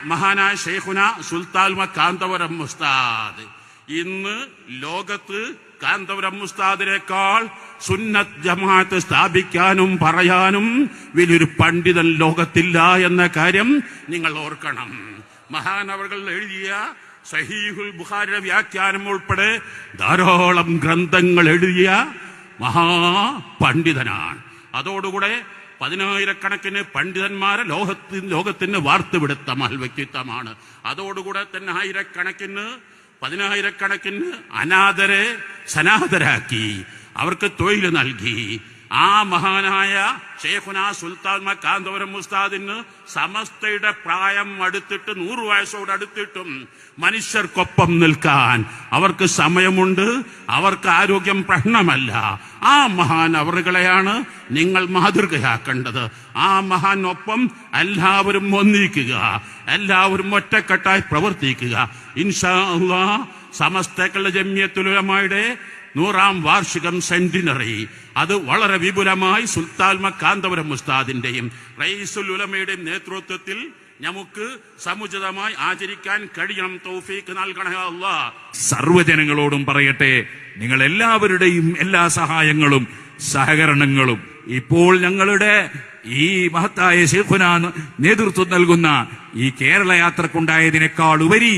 മഹാനായ ശൈഖുന സുൽത്താൻ കാന്തപുരം ഉസ്താദ്. ഇന്ന് ലോകത്ത് കാന്തപുരം ഉസ്താദിനേക്കാൾ സുന്നത്ത് ജമാഅത്ത് സ്ഥാപിക്കാനും പറയാനും വലിയൊരു പണ്ഡിതൻ ലോകത്തില്ല എന്ന കാര്യം നിങ്ങൾ ഓർക്കണം. മഹാനവറുകൾ എഴുതിയ സഹീഹുൽ ബുഖാരിയുടെ വ്യാഖ്യാനം ഉൾപ്പെടെ ധാരാളം ഗ്രന്ഥങ്ങൾ എഴുതിയ മഹാപണ്ഡിതനാണ്. അതോടുകൂടെ 10,000-കണക്കിന് പണ്ഡിതന്മാരെ ലോകത്തിന് വാർത്തുവിടുത്ത വ്യക്തിത്വമാണ്. അതോടുകൂടെ തന്നെ 10,000-കണക്കിന് അനാഥരെ സനാഥരാക്കി, അവർക്ക് തൊഴിൽ നൽകി. ആ മഹാനായ ശൈഖുന സുൽത്താൻ കാന്തപുരം ഉസ്താദിന് സമസ്തയുടെ പ്രായം അടുത്തിട്ട് 100 വയസ്സോട് അടുത്തിട്ടും മനുഷ്യർക്കൊപ്പം നിൽക്കാൻ അവർക്ക് സമയമുണ്ട്, അവർക്ക് ആരോഗ്യം പ്രശ്നമല്ല. ആ മഹാൻ അവറുകളെയാണ് നിങ്ങൾ മാതൃകയാക്കേണ്ടത്. ആ മഹാനൊപ്പം എല്ലാവരും ഒന്നിക്കുക, എല്ലാവരും ഒറ്റക്കെട്ടായി പ്രവർത്തിക്കുക. ഇൻഷാ അല്ലാഹ് സമസ്തകളുടെ ജമിയത്തുൽ ഉലമായുടെ 100ാം വാർഷികം സെന്റിനറി അത് വളരെ വിപുലമായി സുൽത്താൻ കാന്തപുരം ഉസ്താദിന്റെയും റഈസുൽ ഉലമയുടെയും നേതൃത്വത്തിൽ നമുക്ക് സമുചിതമായി ആചരിക്കാൻ കഴിയണം. തൗഫീഖ് നൽകണേ അല്ലാഹ്. സർവ്വജനങ്ങളോടും പറയട്ടെ, നിങ്ങൾ എല്ലാവരുടെയും എല്ലാ സഹായങ്ങളും സഹകരണങ്ങളും ഇപ്പോൾ ഞങ്ങളുടെ ഈ മഹത്തായ ശൈഖുന നേതൃത്വം നൽകുന്ന ഈ കേരള യാത്രക്കുണ്ടായതിനേക്കാൾ ഉപരി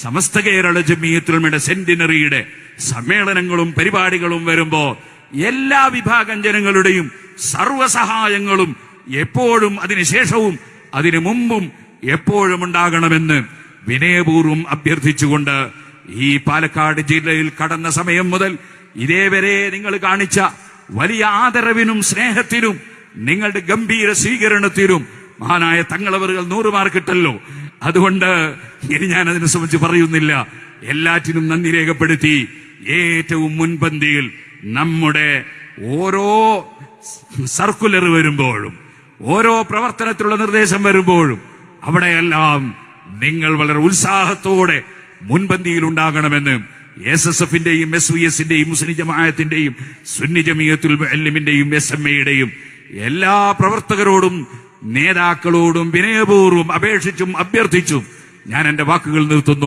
സമസ്ത കേരള ജമിയത്തുൽ ഉലമയുടെ സെന്റിനറിയുടെ സമ്മേളനങ്ങളും പരിപാടികളും വരുമ്പോ എല്ലാ വിഭാഗം ജനങ്ങളുടെയും സർവ്വസഹായങ്ങളും എപ്പോഴും അതിനുശേഷവും അതിനു മുമ്പും എപ്പോഴും ഉണ്ടാകണമെന്ന് വിനയപൂർവ്വം അഭ്യർത്ഥിച്ചുകൊണ്ട് ഈ പാലക്കാട് ജില്ലയിൽ കടന്ന സമയം മുതൽ ഇതേവരെ നിങ്ങൾ കാണിച്ച വലിയ ആദരവിനും സ്നേഹത്തിനും നിങ്ങളുടെ ഗംഭീര സ്വീകരണത്തിനും മഹാനായ തങ്ങളവറുകൾ 100 മാർക്കിട്ടല്ലോ. അതുകൊണ്ട് ഇനി ഞാൻ അതിനെ സംബന്ധിച്ച് പറയുന്നില്ല. എല്ലാറ്റിനും നന്ദി രേഖപ്പെടുത്തി ഏറ്റവും മുൻപന്തിയിൽ നമ്മുടെ ഓരോ സർക്കുലർ വരുമ്പോഴും ഓരോ പ്രവർത്തനത്തിലുള്ള നിർദ്ദേശം വരുമ്പോഴും അവിടെയെല്ലാം നിങ്ങൾ വളരെ ഉത്സാഹത്തോടെ മുൻപന്തിയിൽ ഉണ്ടാകണമെന്ന് SSF-ന്റെയും SVS-ന്റെയും മുസ്ലിം ജമാഅത്തിന്റെയും സുന്നി ജമിയത്തുൽ മുഅല്ലിമിന്റെയും SMA-യുടെയും എല്ലാ പ്രവർത്തകരോടും നേതാക്കളോടും വിനയപൂർവ്വം അപേക്ഷിച്ചും അഭ്യർത്ഥിച്ചും ഞാൻ എന്റെ വാക്കുകൾ നിർത്തുന്നു.